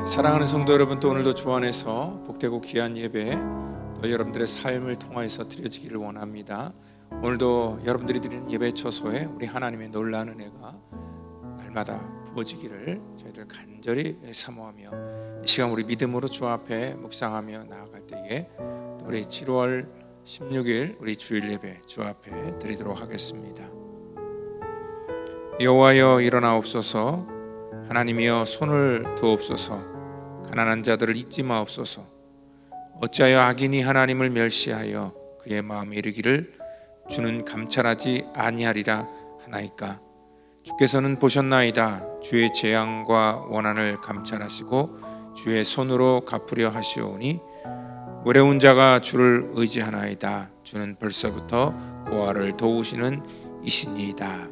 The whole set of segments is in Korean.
사랑하는 성도 여러분, 또 오늘도 주 안에서 복되고 귀한 예배 또 여러분들의 삶을 통하여서 드려지기를 원합니다. 오늘도 여러분들이 드리는 예배 처소에 우리 하나님의 놀라운 은혜가 날마다 부어지기를 저희들 간절히 사모하며, 이 시간 우리 믿음으로 주 앞에 묵상하며 나아갈 때에 또 우리 7월 16일 우리 주일 예배 주 앞에 드리도록 하겠습니다. 여호와여 일어나옵소서, 하나님이여 손을 두옵소서, 가난한 자들을 잊지 마옵소서. 어찌하여 악인이 하나님을 멸시하여 그의 마음에 이르기를 주는 감찰하지 아니하리라 하나이까. 주께서는 보셨나이다. 주의 재앙과 원한을 감찰하시고 주의 손으로 갚으려 하시오니 어려운 자가 주를 의지하나이다. 주는 벌써부터 고아를 도우시는 이신이다.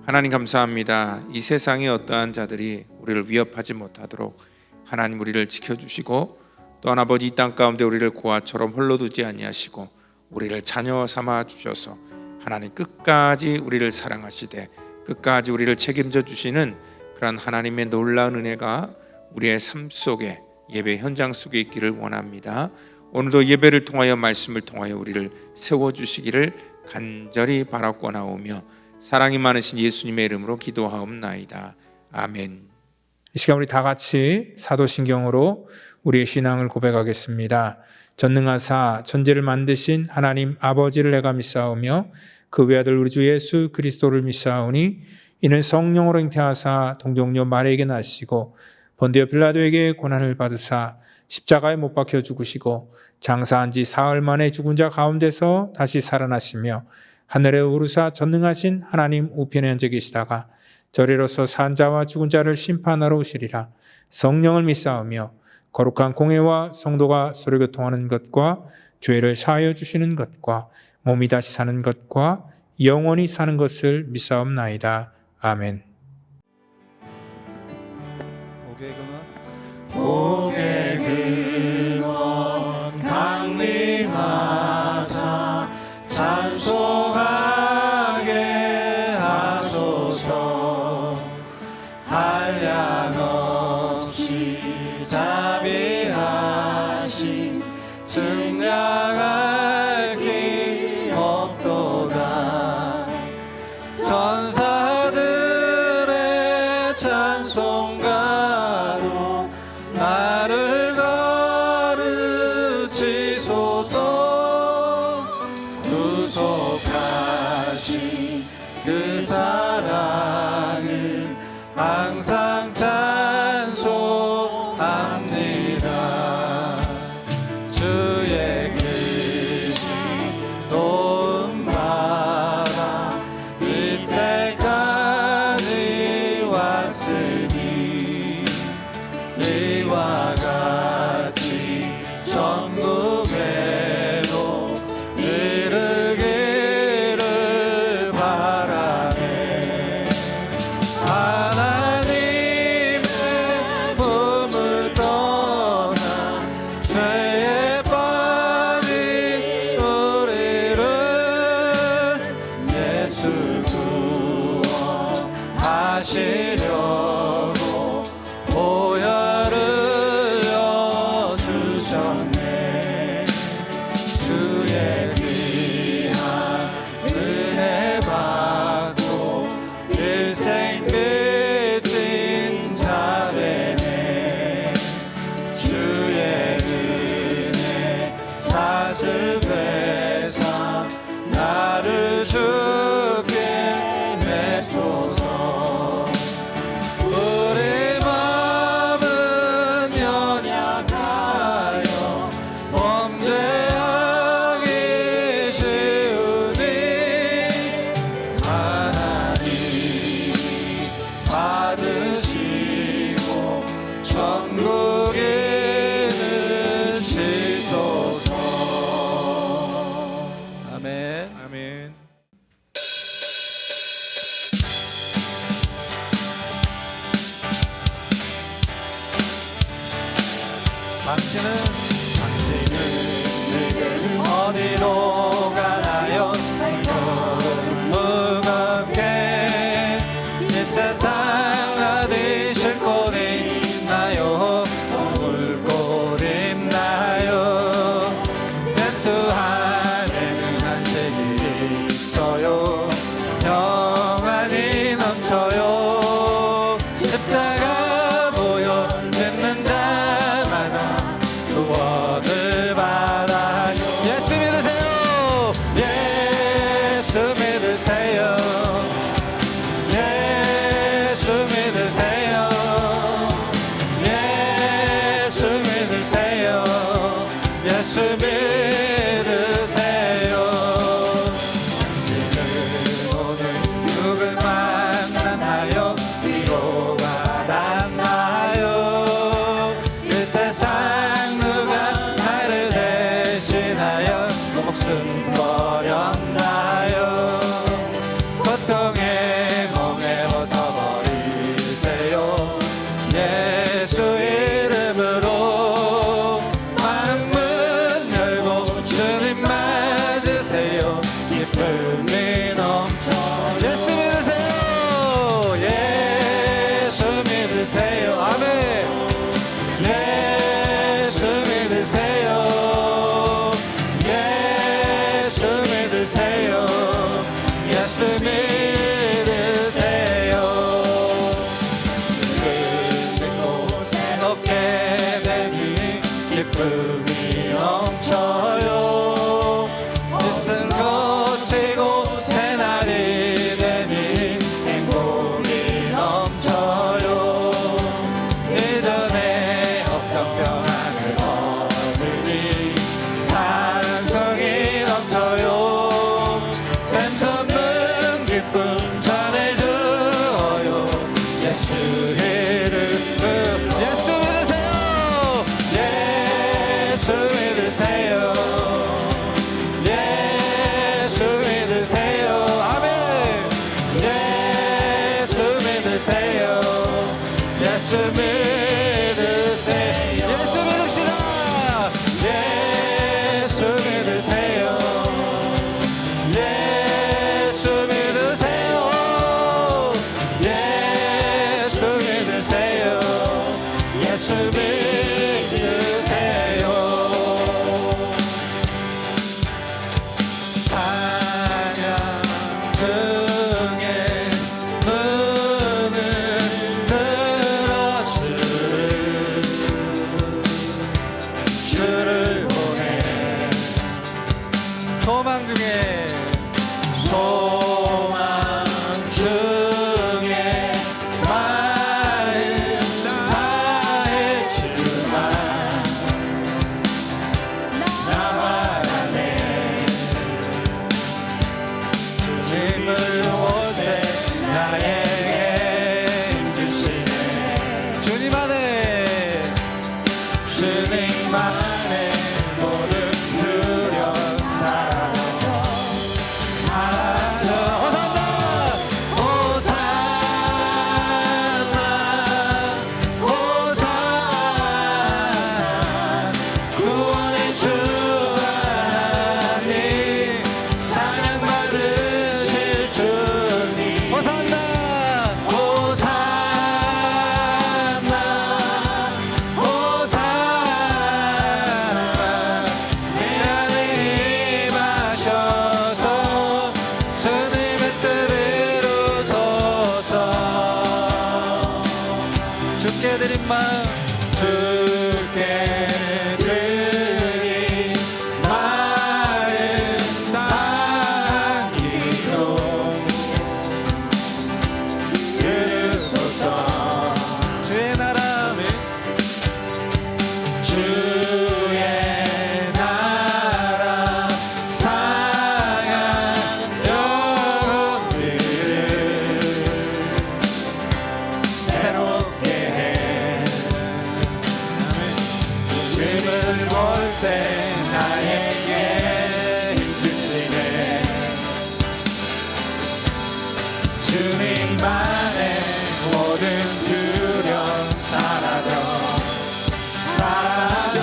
하나님 감사합니다. 이 세상의 어떠한 자들이 우리를 위협하지 못하도록 하나님 우리를 지켜주시고, 또한 아버지 이 땅 가운데 우리를 고아처럼 홀로 두지 아니하시고 우리를 자녀 삼아 주셔서 하나님 끝까지 우리를 사랑하시되 끝까지 우리를 책임져 주시는 그런 하나님의 놀라운 은혜가 우리의 삶 속에, 예배 현장 속에 있기를 원합니다. 오늘도 예배를 통하여 말씀을 통하여 우리를 세워주시기를 간절히 바라고나오며 사랑이 많으신 예수님의 이름으로 기도하옵나이다. 아멘. 이 시간 우리 다 같이 사도신경으로 우리의 신앙을 고백하겠습니다. 전능하사 천지를 만드신 하나님 아버지를 내가 믿사오며 그 외아들 우리 주 예수 그리스도를 믿사오니 이는 성령으로 잉태하사 동정녀 마리아에게 나시고 본디오 빌라도에게 고난을 받으사 십자가에 못 박혀 죽으시고 장사한 지 사흘 만에 죽은 자 가운데서 다시 살아나시며 하늘에 오르사 전능하신 하나님 우편에 앉아 계시다가 저리로서 산 자와 죽은 자를 심판하러 오시리라. 성령을 믿사오며 거룩한 공회와 성도가 서로 교통하는 것과 죄를 사하여 주시는 것과 몸이 다시 사는 것과 영원히 사는 것을 믿사옵나이다. 아멘. 복의 근원 강림하사 찬송하게 하소서. 한량 없이 자비하신 증량할 길 없도다. 천사들의 찬송가로 나를 가르치소서. 구속하신 그 사랑을 항상 찬송합니다. 주의 크신 도움 받아 이때까지 왔으니 이와 같이 천국에도 이르기를 바라네. 하나님의 품을 떠나 죄에 빠진 우리를 예수 구원하시려고 보혈을 주셨네. 주의 귀한 은혜 받고 일생 그친 자 되네. 주의 은혜 사슬 되사 나를 주께 맺소서. 당신은 지금 어디로 가나요? 무겁게 이 세상 어디 쉴 곳 있나요? 머물 곳 있나요? 예수 안에는 안식이 있어요. 평안이 넘쳐요. 십자가 보여 믿는 자마다 구원을 받아요. 예수 믿으세요. 예수 믿으세요. 예수 믿으세요. 예수 믿으세요. 예수 믿으세요. 당신은 오늘 누굴 만났나요? 위로가 닿나요? 이 세상 누가 나를 대신하여 목숨 버렸나요? 고통의 멍에 벗어버리세요. 예수 이름으로 마음 문 열고 주님 맞으세요. 기쁨이 넘쳐. 예수 믿으세요. 예수 믿으세요. 아멘. 예수 믿으세요. 예수 믿으세요. 예수 믿으세요. 믿고 새롭게 되니 기쁨이 넘쳐요. 일생 거치고 새날이 되니 행복이 넘쳐요. 이전에 없던 평안을 얻으니 찬송이 넘쳐요. 샘솟는 기쁨 전해주어요. 예수 이름. 예수 믿으세요. 예수 믿으세요. 예수 믿으세요. 아멘. 예수 믿으세요. 예수 믿으세요. 예수 믿읍시다. 예수 믿으세요. 예수 믿으세요. 예수 믿으세요. 예수 믿으세요. 찬양 중에 문을 들어 주를 보내. 소망 중에 소망 중에 마음 다했지만 나만 안에 주님을 올 때 나에게 힘주시네. 주님 안에 주님 안에 모든 두려움 사라져. 호산나 호산나 호산나. 구원의 주 하나님 찬양 받으실 주님. 호산나 호산나 호산나. 내 안에 임하셔서 주님의 뜻을 이루소서. 주께 드린 마음 주께 드린 마음 담기로 들으소서. 주의 나라 주의 나라 상한 영혼들을 새롭게 해. 주님을 볼 때 나에게 힘주시네. 주님만의 모든 두려움 사라져. 사라져.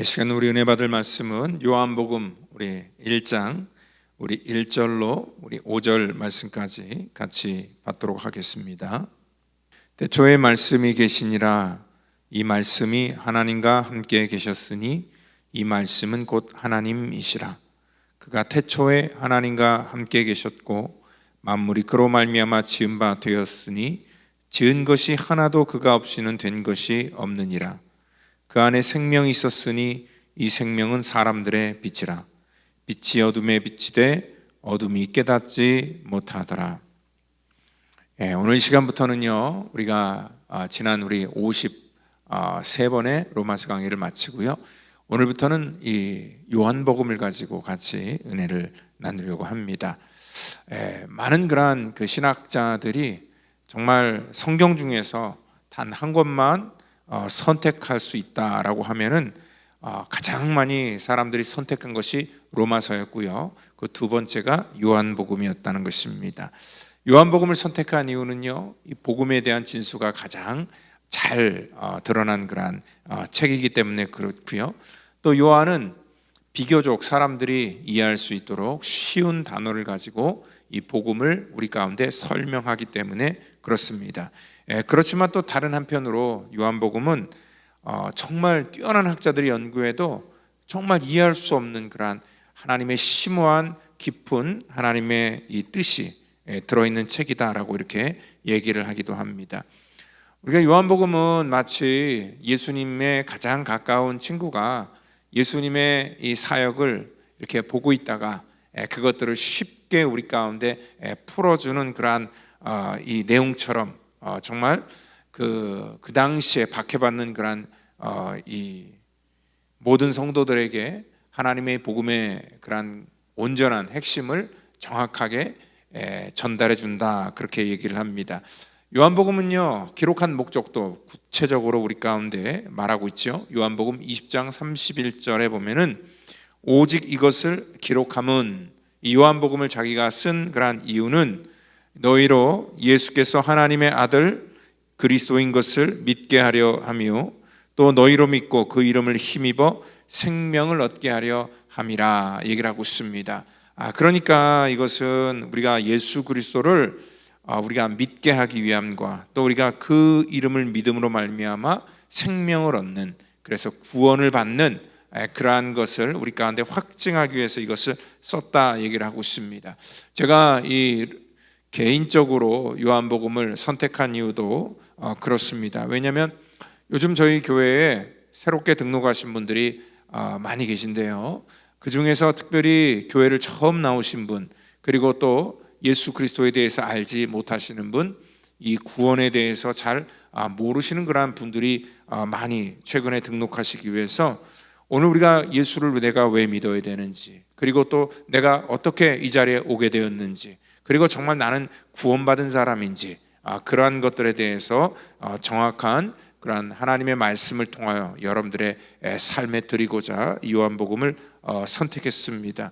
시간 우리 은혜 받을 말씀은 요한복음 우리 1장 우리 1절로 우리 5절 말씀까지 같이 받도록 하겠습니다. 태초에 말씀이 계시니라. 이 말씀이 하나님과 함께 계셨으니 이 말씀은 곧 하나님이시라. 그가 태초에 하나님과 함께 계셨고 만물이 그로 말미암아 지은 바 되었으니 지은 것이 하나도 그가 없이는 된 것이 없느니라. 그 안에 생명이 있었으니 이 생명은 사람들의 빛이라. 빛이 어둠에 비치되 어둠이 깨닫지 못하더라. 오늘 이 시간부터는요, 우리가 지난 우리 53번의 로마서 강의를 마치고요, 오늘부터는 이 요한복음을 가지고 같이 은혜를 나누려고 합니다. 많은 그러한 그 신학자들이 정말 성경 중에서 단 한 권만 선택할 수 있다라고 하면은 가장 많이 사람들이 선택한 것이 로마서였고요, 그 두 번째가 요한복음이었다는 것입니다. 요한복음을 선택한 이유는요, 이 복음에 대한 진수가 가장 잘 드러난 그러한 책이기 때문에 그렇고요, 또 요한은 비교적 사람들이 이해할 수 있도록 쉬운 단어를 가지고 이 복음을 우리 가운데 설명하기 때문에 그렇습니다. 그렇지만 또 다른 한편으로 요한복음은 정말 뛰어난 학자들이 연구해도 정말 이해할 수 없는 그러한 하나님의 심오한 깊은 하나님의 이 뜻이 들어있는 책이다라고 이렇게 얘기를 하기도 합니다. 우리가 요한복음은 마치 예수님의 가장 가까운 친구가 예수님의 이 사역을 이렇게 보고 있다가 그것들을 쉽게 우리 가운데 풀어주는 그러한 이 내용처럼 정말 그 당시에 박해받는 그러한 이 모든 성도들에게 하나님의 복음의 그러한 온전한 핵심을 정확하게 전달해 준다, 그렇게 얘기를 합니다. 요한복음은요, 기록한 목적도 구체적으로 우리 가운데 말하고 있죠. 요한복음 20장 31절에 보면은 오직 이것을 기록함은, 이 요한복음을 자기가 쓴 그러한 이유는 너희로 예수께서 하나님의 아들 그리스도인 것을 믿게 하려 하며 또 너희로 믿고 그 이름을 힘입어 생명을 얻게 하려 함이라 얘기를 하고 있습니다. 그러니까 이것은 우리가 예수 그리스도를 우리가 믿게 하기 위함과 또 우리가 그 이름을 믿음으로 말미암아 생명을 얻는, 그래서 구원을 받는 그러한 것을 우리 가운데 확증하기 위해서 이것을 썼다 얘기를 하고 있습니다. 제가 이 개인적으로 요한복음을 선택한 이유도 그렇습니다. 왜냐하면 요즘 저희 교회에 새롭게 등록하신 분들이 많이 계신데요, 그 중에서 특별히 교회를 처음 나오신 분, 그리고 또 예수 그리스도에 대해서 알지 못하시는 분, 이 구원에 대해서 잘 모르시는 그러한 분들이 많이 최근에 등록하시기 위해서 오늘 우리가 예수를 내가 왜 믿어야 되는지, 그리고 또 내가 어떻게 이 자리에 오게 되었는지, 그리고 정말 나는 구원받은 사람인지, 그러한 것들에 대해서 정확한 그러한 하나님의 말씀을 통하여 여러분들의 삶에 드리고자 요한복음을 선택했습니다.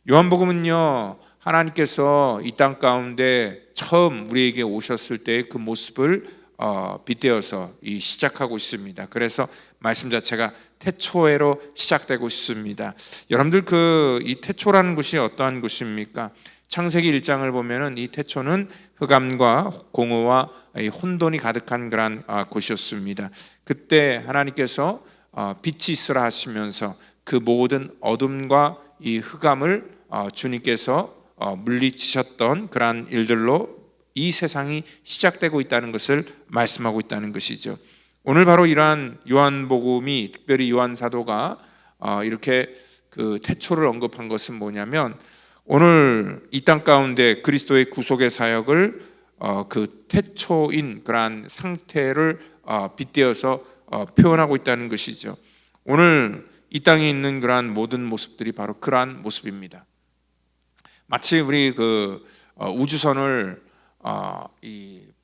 요한복음은요, 하나님께서 이 땅 가운데 처음 우리에게 오셨을 때의 그 모습을 빗대어서 시작하고 있습니다. 그래서 말씀 자체가 태초에로 시작되고 있습니다. 여러분들 이 태초라는 것이 어떠한 것입니까? 창세기 1장을 보면은 이 태초는 흑암과 공허와 혼돈이 가득한 그런 곳이었습니다. 그때 하나님께서 빛이 있으라 하시면서 그 모든 어둠과 이 흑암을 주님께서 물리치셨던 그러한 일들로 이 세상이 시작되고 있다는 것을 말씀하고 있다는 것이죠. 오늘 바로 이러한 요한복음이, 특별히 요한 사도가 이렇게 그 태초를 언급한 것은 뭐냐면, 오늘 이 땅 가운데 그리스도의 구속의 사역을 그 태초인 그러한 상태를 빗대어서 표현하고 있다는 것이죠. 오늘 이 땅에 있는 그러한 모든 모습들이 바로 그러한 모습입니다. 마치 우리 그 우주선을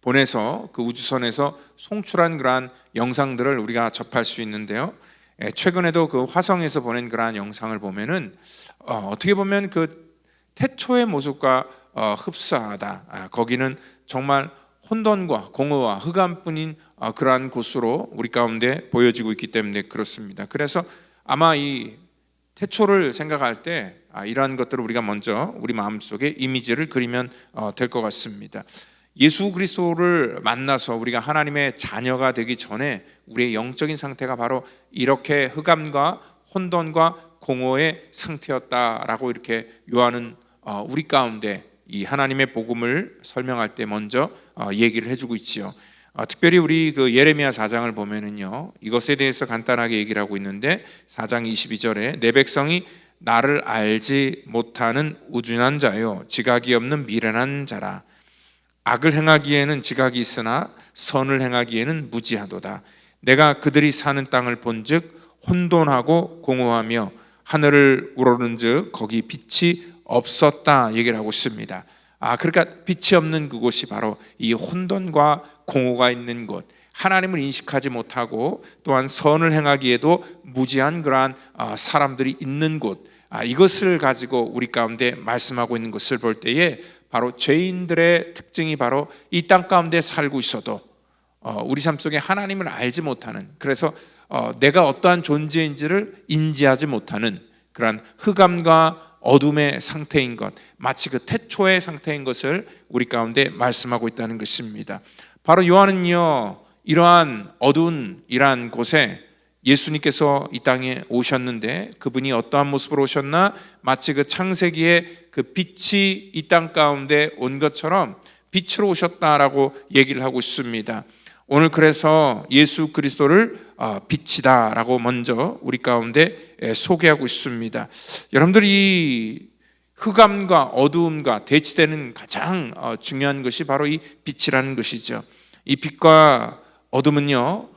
보내서 그 우주선에서 송출한 그러한 영상들을 우리가 접할 수 있는데요, 최근에도 그 화성에서 보낸 그러한 영상을 보면은 어떻게 보면 그 태초의 모습과 흡사하다. 거기는 정말 혼돈과 공허와 흑암뿐인 그러한 곳으로 우리 가운데 보여지고 있기 때문에 그렇습니다. 그래서 아마 이 태초를 생각할 때 이러한 것들을 우리가 먼저 우리 마음속에 이미지를 그리면 될 것 같습니다. 예수 그리스도를 만나서 우리가 하나님의 자녀가 되기 전에 우리의 영적인 상태가 바로 이렇게 흑암과 혼돈과 공허의 상태였다라고 이렇게 요한은 우리 가운데 이 하나님의 복음을 설명할 때 먼저 얘기를 해주고 있지요. 특별히 우리 그 예레미야 4장을 보면은요, 이것에 대해서 간단하게 얘기를 하고 있는데 4장 22절에 내 백성이 나를 알지 못하는 우둔한 자요 지각이 없는 미련한 자라. 악을 행하기에는 지각이 있으나 선을 행하기에는 무지하도다. 내가 그들이 사는 땅을 본즉 혼돈하고 공허하며 하늘을 우러는즉 거기 빛이 없었다 얘기를 하고 있습니다. 그러니까 빛이 없는 그곳이 바로 이 혼돈과 공허가 있는 곳, 하나님을 인식하지 못하고 또한 선을 행하기에도 무지한 그러한 사람들이 있는 곳, 이것을 가지고 우리 가운데 말씀하고 있는 것을 볼 때에 바로 죄인들의 특징이 바로 이 땅 가운데 살고 있어도 우리 삶 속에 하나님을 알지 못하는, 그래서 내가 어떠한 존재인지를 인지하지 못하는 그러한 흑암과 어둠의 상태인 것, 마치 그 태초의 상태인 것을 우리 가운데 말씀하고 있다는 것입니다. 바로 요한은요, 이러한 어두운 이러한 곳에 예수님께서 이 땅에 오셨는데 그분이 어떠한 모습으로 오셨나? 마치 그 창세기에 그 빛이 이 땅 가운데 온 것처럼 빛으로 오셨다라고 얘기를 하고 있습니다. 오늘 그래서 예수 그리스도를 빛이다라고 먼저 우리 가운데 소개하고 있습니다. 여러분들이 흑암과 어두움과 대치되는 가장 중요한 것이 바로 이 빛이라는 것이죠. 이 빛과 어둠은요,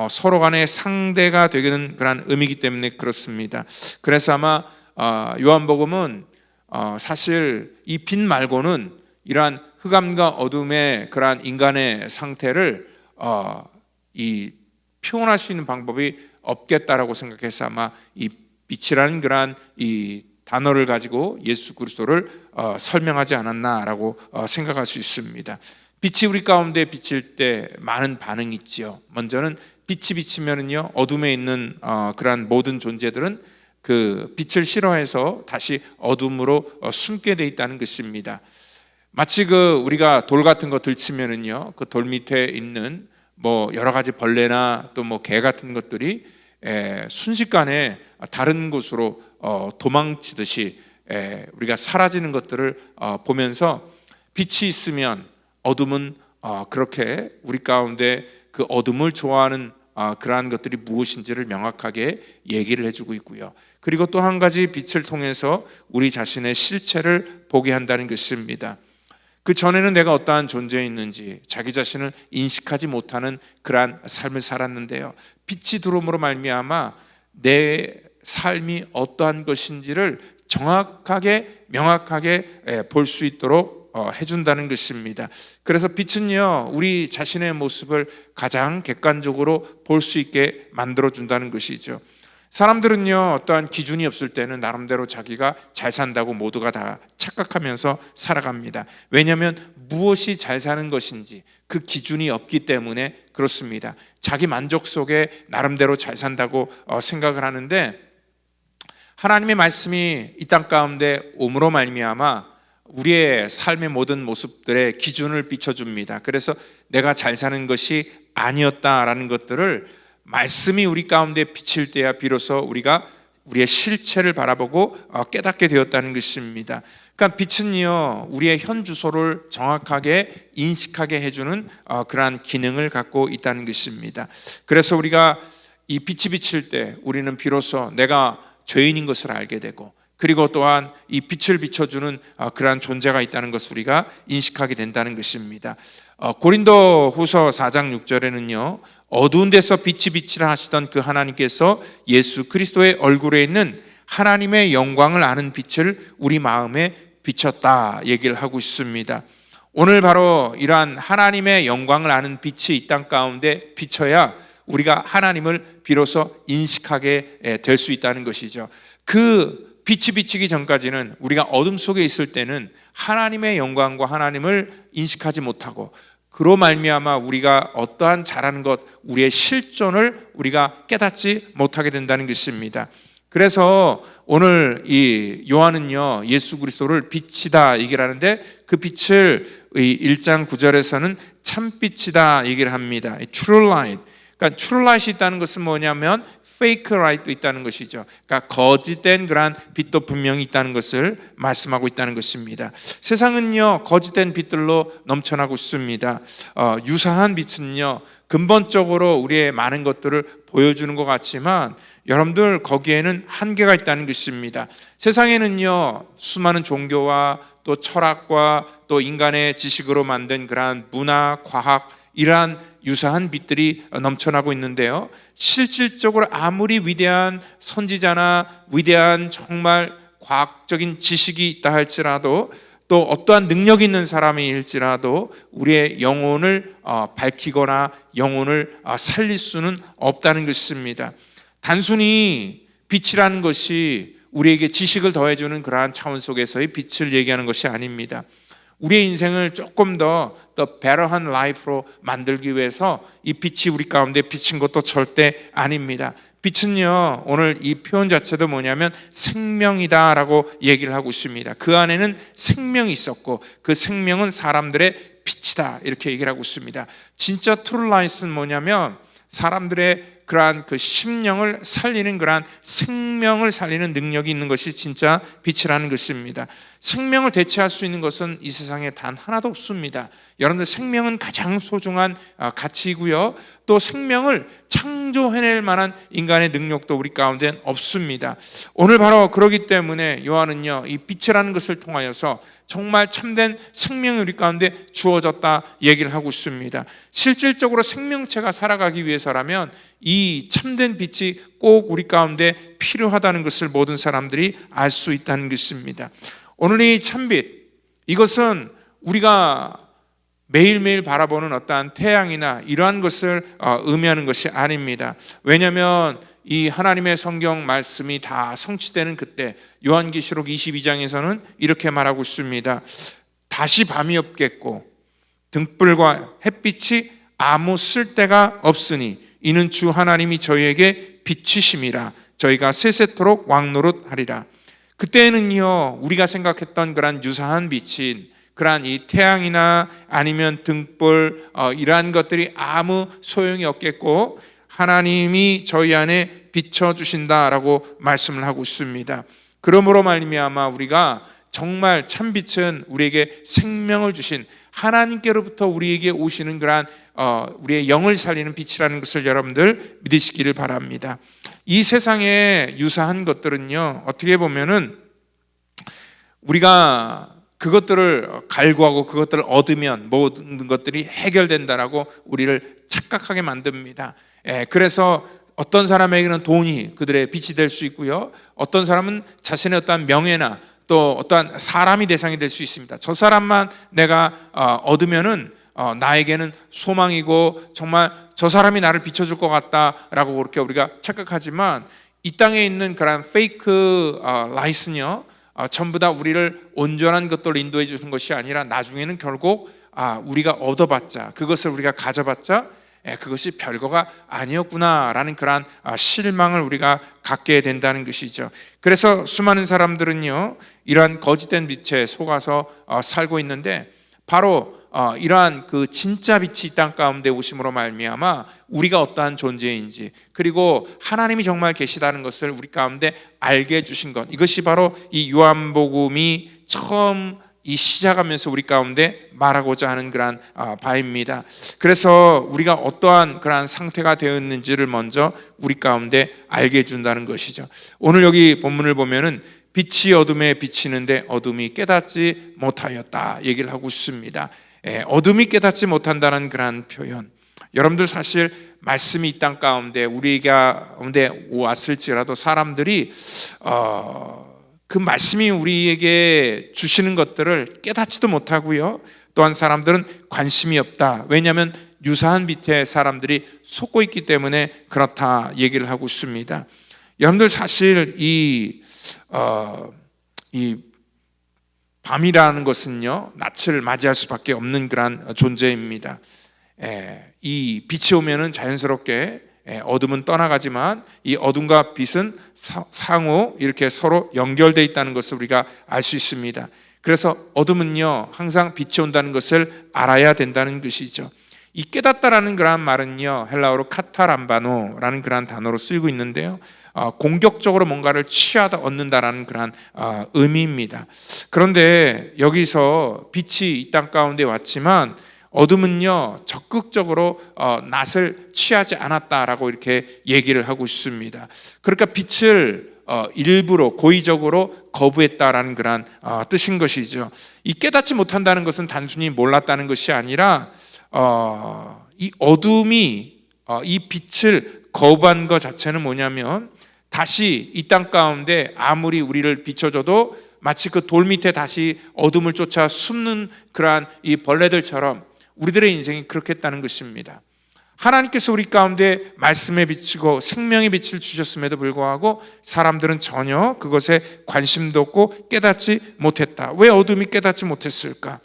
서로 간의 상대가 되는 그런 의미이기 때문에 그렇습니다. 그래서 아마 요한복음은 사실 이 빛 말고는 이러한 흑암과 어둠의 그러한 인간의 상태를 이 표현할 수 있는 방법이 없겠다라고 생각해서 아마 이 빛이라는 그러한 이 단어를 가지고 예수 그리스도를 설명하지 않았나라고 생각할 수 있습니다. 빛이 우리 가운데 비칠 때 많은 반응이 있지요. 먼저는 빛이 비치면은요, 어둠에 있는 그러한 모든 존재들은 그 빛을 싫어해서 다시 어둠으로 숨게 돼 있다는 것입니다. 마치 그 우리가 돌 같은 거 들치면은요, 그 돌 밑에 있는 뭐 여러 가지 벌레나 또 뭐 개 같은 것들이 순식간에 다른 곳으로 도망치듯이 우리가 사라지는 것들을 보면서 빛이 있으면 어둠은 그렇게 우리 가운데 그 어둠을 좋아하는 그러한 것들이 무엇인지를 명확하게 얘기를 해주고 있고요. 그리고 또 한 가지 빛을 통해서 우리 자신의 실체를 보게 한다는 것입니다. 그 전에는 내가 어떠한 존재였는지 자기 자신을 인식하지 못하는 그러한 삶을 살았는데요, 빛이 들어옴으로 말미암아 내 삶이 어떠한 것인지를 정확하게 명확하게 볼 수 있도록 해준다는 것입니다. 그래서 빛은요, 우리 자신의 모습을 가장 객관적으로 볼 수 있게 만들어준다는 것이죠. 사람들은요, 어떠한 기준이 없을 때는 나름대로 자기가 잘 산다고 모두가 다 착각하면서 살아갑니다. 왜냐하면 무엇이 잘 사는 것인지 그 기준이 없기 때문에 그렇습니다. 자기 만족 속에 나름대로 잘 산다고 생각을 하는데, 하나님의 말씀이 이 땅 가운데 옴으로 말미암아 우리의 삶의 모든 모습들의 기준을 비춰줍니다. 그래서 내가 잘 사는 것이 아니었다라는 것들을 말씀이 우리 가운데 비칠 때야 비로소 우리가 우리의 실체를 바라보고 깨닫게 되었다는 것입니다. 그러니까 빛은요, 우리의 현 주소를 정확하게 인식하게 해주는 그러한 기능을 갖고 있다는 것입니다. 그래서 우리가 이 빛이 비칠 때 우리는 비로소 내가 죄인인 것을 알게 되고, 그리고 또한 이 빛을 비춰주는 그러한 존재가 있다는 것을 우리가 인식하게 된다는 것입니다. 고린도 후서 4장 6절에는요, 어두운 데서 빛이 비치라 하시던 그 하나님께서 예수 그리스도의 얼굴에 있는 하나님의 영광을 아는 빛을 우리 마음에 비쳤다 얘기를 하고 있습니다. 오늘 바로 이러한 하나님의 영광을 아는 빛이 이 땅 가운데 비쳐야 우리가 하나님을 비로소 인식하게 될 수 있다는 것이죠. 그 빛이 비치기 전까지는 우리가 어둠 속에 있을 때는 하나님의 영광과 하나님을 인식하지 못하고 그로 말미암아 우리가 어떠한 잘하는 것, 우리의 실존을 우리가 깨닫지 못하게 된다는 것입니다. 그래서 오늘 이 요한은요, 예수 그리스도를 빛이다 얘기를 하는데, 그 빛을 1장 9절에서는 참빛이다 얘기를 합니다. True light. 그러니까 true light이 있다는 것은 뭐냐면 fake light도 있다는 것이죠. 그러니까 거짓된 그러한 빛도 분명히 있다는 것을 말씀하고 있다는 것입니다. 세상은요, 거짓된 빛들로 넘쳐나고 있습니다. 유사한 빛은요, 근본적으로 우리의 많은 것들을 보여주는 것 같지만 여러분들 거기에는 한계가 있다는 것입니다. 세상에는요, 수많은 종교와 또 철학과 또 인간의 지식으로 만든 그러한 문화, 과학, 이러한 유사한 빛들이 넘쳐나고 있는데요, 실질적으로 아무리 위대한 선지자나 위대한 정말 과학적인 지식이 있다 할지라도, 또 어떠한 능력이 있는 사람일지라도 우리의 영혼을 밝히거나 영혼을 살릴 수는 없다는 것입니다. 단순히 빛이라는 것이 우리에게 지식을 더해주는 그러한 차원 속에서의 빛을 얘기하는 것이 아닙니다. 우리의 인생을 조금 더 better한 life로 만들기 위해서 이 빛이 우리 가운데 비친 것도 절대 아닙니다. 빛은요, 오늘 이 표현 자체도 뭐냐면 생명이다라고 얘기를 하고 있습니다. 그 안에는 생명이 있었고 그 생명은 사람들의 빛이다 이렇게 얘기를 하고 있습니다. 진짜 true light은 뭐냐면 사람들의 그러한 그 심령을 살리는 그러한 생명을 살리는 능력이 있는 것이 진짜 빛이라는 것입니다. 생명을 대체할 수 있는 것은 이 세상에 단 하나도 없습니다. 여러분들 생명은 가장 소중한 가치이고요, 또 생명을 창조해낼 만한 인간의 능력도 우리 가운데는 없습니다. 오늘 바로 그러기 때문에 요한은요, 이 빛이라는 것을 통하여서 정말 참된 생명이 우리 가운데 주어졌다 얘기를 하고 있습니다. 실질적으로 생명체가 살아가기 위해서라면 이 참된 빛이 꼭 우리 가운데 필요하다는 것을 모든 사람들이 알 수 있다는 것입니다. 오늘 이 참빛, 이것은 우리가 매일매일 바라보는 어떠한 태양이나 이러한 것을 의미하는 것이 아닙니다. 왜냐하면 이 하나님의 성경 말씀이 다 성취되는 그때 요한계시록 22장에서는 이렇게 말하고 있습니다. 다시 밤이 없겠고 등불과 햇빛이 아무 쓸데가 없으니 이는 주 하나님이 저희에게 빛이심이라 저희가 세세토록 왕노릇하리라. 그때는요, 우리가 생각했던 그런 유사한 빛인 그러한 이 태양이나 아니면 등불 이러한 것들이 아무 소용이 없겠고 하나님이 저희 안에 비춰주신다라고 말씀을 하고 있습니다. 그러므로 말미암아 우리가 정말 참빛은 우리에게 생명을 주신 하나님께로부터 우리에게 오시는 그러한 우리의 영을 살리는 빛이라는 것을 여러분들 믿으시기를 바랍니다. 이 세상에 유사한 것들은요, 어떻게 보면은 우리가 그것들을 갈구하고 그것들을 얻으면 모든 것들이 해결된다라고 우리를 착각하게 만듭니다. 그래서 어떤 사람에게는 돈이 그들의 빛이 될 수 있고요, 어떤 사람은 자신의 어떠한 명예나 또 어떠한 사람이 대상이 될 수 있습니다. 저 사람만 내가 얻으면은 나에게는 소망이고 정말 저 사람이 나를 비춰줄 것 같다라고 그렇게 우리가 착각하지만, 이 땅에 있는 그런 페이크 라이스는요, 전부 다 우리를 온전한 것들로 인도해 주는 것이 아니라 나중에는 결국 우리가 얻어봤자, 그것을 우리가 가져봤자 그것이 별거가 아니었구나라는 그러한 실망을 우리가 갖게 된다는 것이죠. 그래서 수많은 사람들은요, 이러한 거짓된 빛에 속아서 살고 있는데, 바로 이러한 그 진짜 빛이 이 땅 가운데 오심으로 말미암아 우리가 어떠한 존재인지, 그리고 하나님이 정말 계시다는 것을 우리 가운데 알게 해주신 것, 이것이 바로 이 요한복음이 처음 이 시작하면서 우리 가운데 말하고자 하는 그러한 바입니다. 그래서 우리가 어떠한 그러한 상태가 되었는지를 먼저 우리 가운데 알게 해준다는 것이죠. 오늘 여기 본문을 보면은 빛이 어둠에 비치는데 어둠이 깨닫지 못하였다 얘기를 하고 있습니다. 어둠이 깨닫지 못한다는 그러한 표현, 여러분들 사실 말씀이 이 땅 가운데 우리 가운데 왔을지라도 사람들이 그 말씀이 우리에게 주시는 것들을 깨닫지도 못하고요, 또한 사람들은 관심이 없다. 왜냐하면 유사한 빛에 사람들이 속고 있기 때문에 그렇다 얘기를 하고 있습니다. 여러분들 사실 이 밤이라는 것은요, 낯을 맞이할 수밖에 없는 그런 존재입니다. 이 빛이 오면은 자연스럽게 어둠은 떠나가지만 이 어둠과 빛은 상호 이렇게 서로 연결되어 있다는 것을 우리가 알 수 있습니다. 그래서 어둠은요, 항상 빛이 온다는 것을 알아야 된다는 것이죠. 이 깨닫다라는 그러한 말은요, 헬라어로 카타람바노라는 그러한 단어로 쓰이고 있는데요, 공격적으로 뭔가를 취하다 얻는다라는 그러한 의미입니다. 그런데 여기서 빛이 이 땅 가운데 왔지만 어둠은요, 적극적으로 낯을 취하지 않았다라고 이렇게 얘기를 하고 있습니다. 그러니까 빛을 일부러 고의적으로 거부했다라는 그런 뜻인 것이죠. 이 깨닫지 못한다는 것은 단순히 몰랐다는 것이 아니라 이 어둠이 이 빛을 거부한 것 자체는 뭐냐면, 다시 이 땅 가운데 아무리 우리를 비춰줘도 마치 그 돌 밑에 다시 어둠을 쫓아 숨는 그러한 이 벌레들처럼 우리들의 인생이 그렇게 했다는 것입니다. 하나님께서 우리 가운데 말씀에 비치고 생명의 빛을 주셨음에도 불구하고 사람들은 전혀 그것에 관심도 없고 깨닫지 못했다. 왜 어둠이 깨닫지 못했을까?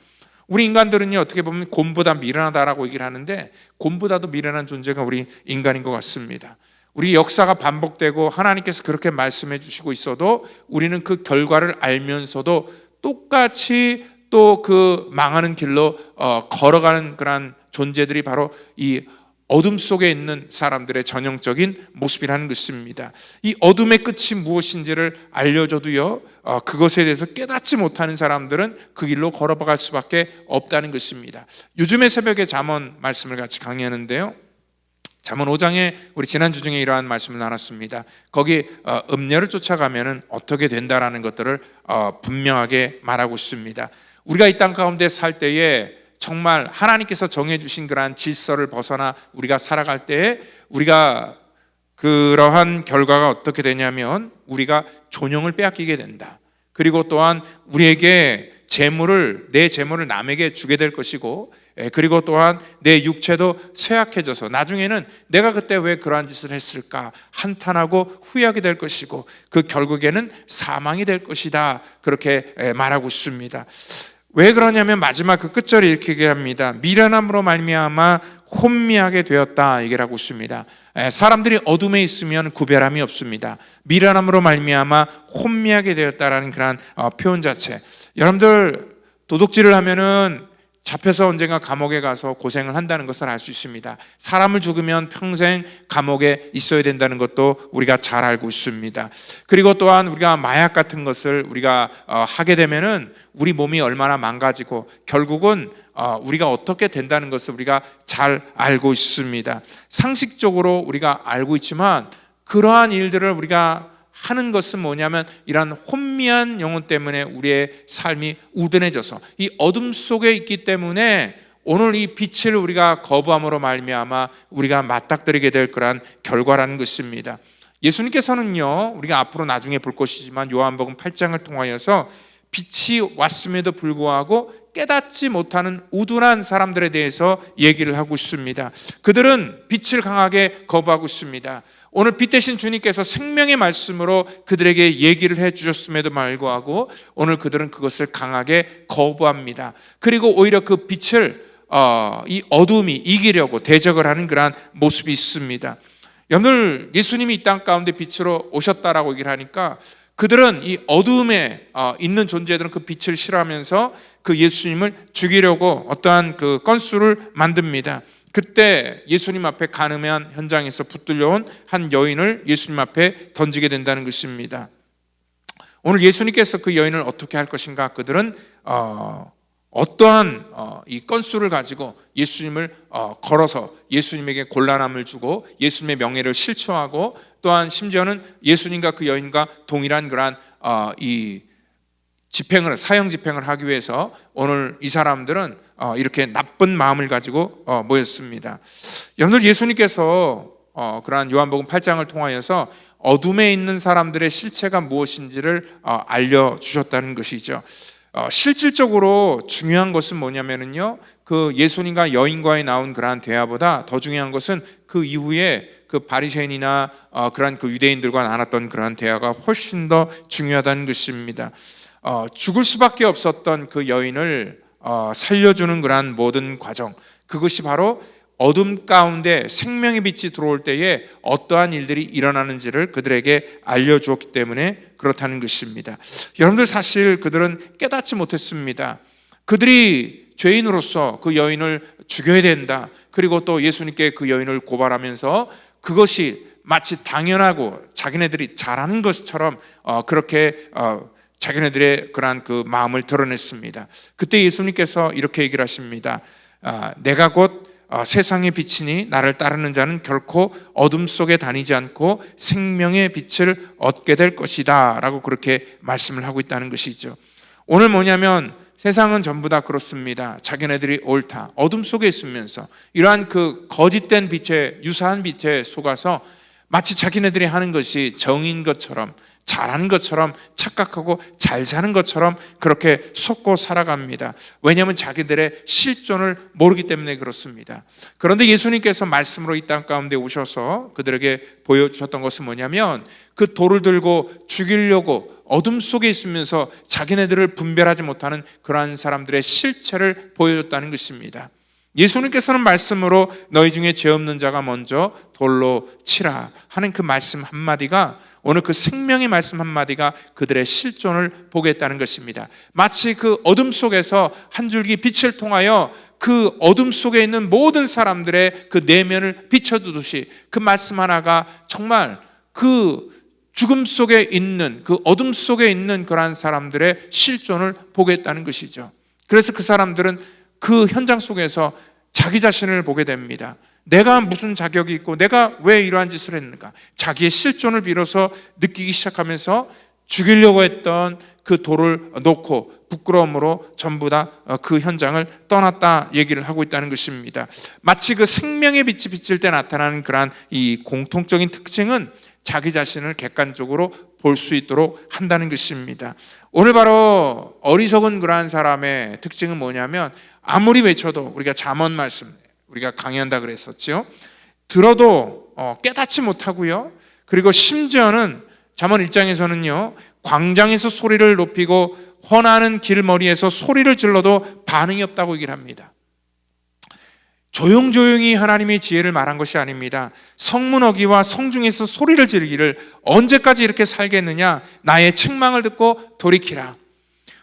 우리 인간들은요, 어떻게 보면 곰보다 미련하다라고 얘기를 하는데, 곰보다도 미련한 존재가 우리 인간인 것 같습니다. 우리 역사가 반복되고 하나님께서 그렇게 말씀해 주시고 있어도 우리는 그 결과를 알면서도 똑같이 또 그 망하는 길로 걸어가는 그런 존재들이 바로 이 어둠 속에 있는 사람들의 전형적인 모습이라는 것입니다. 이 어둠의 끝이 무엇인지를 알려줘도요, 그것에 대해서 깨닫지 못하는 사람들은 그 길로 걸어갈 수밖에 없다는 것입니다. 요즘의 새벽에 잠언 말씀을 같이 강의하는데요, 잠언 5장에 우리 지난주 중에 이러한 말씀을 나눴습니다. 거기 음녀를 쫓아가면 어떻게 된다라는 것들을 분명하게 말하고 있습니다. 우리가 이 땅 가운데 살 때에 정말 하나님께서 정해주신 그러한 질서를 벗어나 우리가 살아갈 때에 우리가 그러한 결과가 어떻게 되냐면, 우리가 존영을 빼앗기게 된다. 그리고 또한 우리에게 내 재물을 남에게 주게 될 것이고, 그리고 또한 내 육체도 쇠약해져서 나중에는 내가 그때 왜 그러한 짓을 했을까 한탄하고 후회하게 될 것이고, 그 결국에는 사망이 될 것이다, 그렇게 말하고 있습니다. 왜 그러냐면 마지막 그 끝절에 이렇게 얘기합니다. 미련함으로 말미암아 혼미하게 되었다, 얘기를 하고 있습니다. 사람들이 어둠에 있으면 구별함이 없습니다. 미련함으로 말미암아 혼미하게 되었다라는 그런 표현 자체, 여러분들 도둑질을 하면은 잡혀서 언젠가 감옥에 가서 고생을 한다는 것을 알 수 있습니다. 사람을 죽이면 평생 감옥에 있어야 된다는 것도 우리가 잘 알고 있습니다. 그리고 또한 우리가 마약 같은 것을 우리가 하게 되면은 우리 몸이 얼마나 망가지고 결국은 우리가 어떻게 된다는 것을 우리가 잘 알고 있습니다. 상식적으로 우리가 알고 있지만 그러한 일들을 우리가 하는 것은 뭐냐면, 이러한 혼미한 영혼 때문에 우리의 삶이 우둔해져서 이 어둠 속에 있기 때문에 오늘 이 빛을 우리가 거부함으로 말미암아 우리가 맞닥뜨리게 될 그러한 결과라는 것입니다. 예수님께서는요, 우리가 앞으로 나중에 볼 것이지만 요한복음 8장을 통하여서 빛이 왔음에도 불구하고 깨닫지 못하는 우둔한 사람들에 대해서 얘기를 하고 있습니다. 그들은 빛을 강하게 거부하고 있습니다. 오늘 빛 대신 주님께서 생명의 말씀으로 그들에게 얘기를 해주셨음에도 불구하고 오늘 그들은 그것을 강하게 거부합니다. 그리고 오히려 그 빛을 이 어둠이 이기려고 대적을 하는 그러한 모습이 있습니다. 여러분들, 예수님이 이 땅 가운데 빛으로 오셨다라고 얘기를 하니까 그들은 이 어둠에 있는 존재들은 그 빛을 싫어하면서 그 예수님을 죽이려고 어떠한 그 건수를 만듭니다. 그때 예수님 앞에 간음한 현장에서 붙들려온 한 여인을 예수님 앞에 던지게 된다는 것입니다. 오늘 예수님께서 그 여인을 어떻게 할 것인가? 그들은 어떠한 이 건수를 가지고 예수님을 걸어서 예수님에게 곤란함을 주고 예수님의 명예를 실추하고, 또한 심지어는 예수님과 그 여인과 동일한 그러한 이 사형 집행을 하기 위해서 오늘 이 사람들은 이렇게 나쁜 마음을 가지고 모였습니다. 여러분들, 예수님께서 그러한 요한복음 8장을 통하여서 어둠에 있는 사람들의 실체가 무엇인지를 알려주셨다는 것이죠. 실질적으로 중요한 것은 뭐냐면요, 그 예수님과 여인과의 나온 그러한 대화보다 더 중요한 것은 그 이후에 그 바리새인이나 그러한 그 유대인들과 나눴던 그러한 대화가 훨씬 더 중요하다는 것입니다. 죽을 수밖에 없었던 그 여인을 살려주는 그러한 모든 과정, 그것이 바로 어둠 가운데 생명의 빛이 들어올 때에 어떠한 일들이 일어나는지를 그들에게 알려주었기 때문에 그렇다는 것입니다. 여러분들, 사실 그들은 깨닫지 못했습니다. 그들이 죄인으로서 그 여인을 죽여야 된다, 그리고 또 예수님께 그 여인을 고발하면서 그것이 마치 당연하고 자기네들이 잘하는 것처럼 그렇게 자기네들의 그러한 그 마음을 드러냈습니다. 그때 예수님께서 이렇게 얘기를 하십니다. 내가 곧 세상의 빛이니 나를 따르는 자는 결코 어둠 속에 다니지 않고 생명의 빛을 얻게 될 것이다 라고 그렇게 말씀을 하고 있다는 것이죠. 오늘 뭐냐면 세상은 전부 다 그렇습니다. 자기네들이 옳다, 어둠 속에 있으면서 이러한 그 거짓된 빛에, 유사한 빛에 속아서 마치 자기네들이 하는 것이 정의인 것처럼, 잘하는 것처럼 착각하고 잘 사는 것처럼 그렇게 속고 살아갑니다. 왜냐하면 자기들의 실존을 모르기 때문에 그렇습니다. 그런데 예수님께서 말씀으로 이 땅 가운데 오셔서 그들에게 보여주셨던 것은 뭐냐면 그 돌을 들고 죽이려고 어둠 속에 있으면서 자기네들을 분별하지 못하는 그러한 사람들의 실체를 보여줬다는 것입니다. 예수님께서는 말씀으로 너희 중에 죄 없는 자가 먼저 돌로 치라 하는 그 말씀 한마디가, 오늘 그 생명의 말씀 한마디가 그들의 실존을 보게 했다는 것입니다. 마치 그 어둠 속에서 한 줄기 빛을 통하여 그 어둠 속에 있는 모든 사람들의 그 내면을 비춰주듯이 그 말씀 하나가 정말 그 죽음 속에 있는, 그 어둠 속에 있는 그러한 사람들의 실존을 보게 했다는 것이죠. 그래서 그 사람들은 그 현장 속에서 자기 자신을 보게 됩니다. 내가 무슨 자격이 있고 내가 왜 이러한 짓을 했는가, 자기의 실존을 비로소 느끼기 시작하면서 죽이려고 했던 그 돌을 놓고 부끄러움으로 전부 다 그 현장을 떠났다 얘기를 하고 있다는 것입니다. 마치 그 생명의 빛이 비칠 때 나타나는 그러한 이 공통적인 특징은 자기 자신을 객관적으로 볼 수 있도록 한다는 것입니다. 오늘 바로 어리석은 그러한 사람의 특징은 뭐냐면, 아무리 외쳐도, 우리가 잠언 말씀 우리가 강의한다 그랬었죠. 들어도 깨닫지 못하고요. 그리고 심지어는 잠언 1장에서는요, 광장에서 소리를 높이고 헌하는 길머리에서 소리를 질러도 반응이 없다고 얘기를 합니다. 조용조용히 하나님의 지혜를 말한 것이 아닙니다. 성문 어기와 성중에서 소리를 지르기를 언제까지 이렇게 살겠느냐, 나의 책망을 듣고 돌이키라.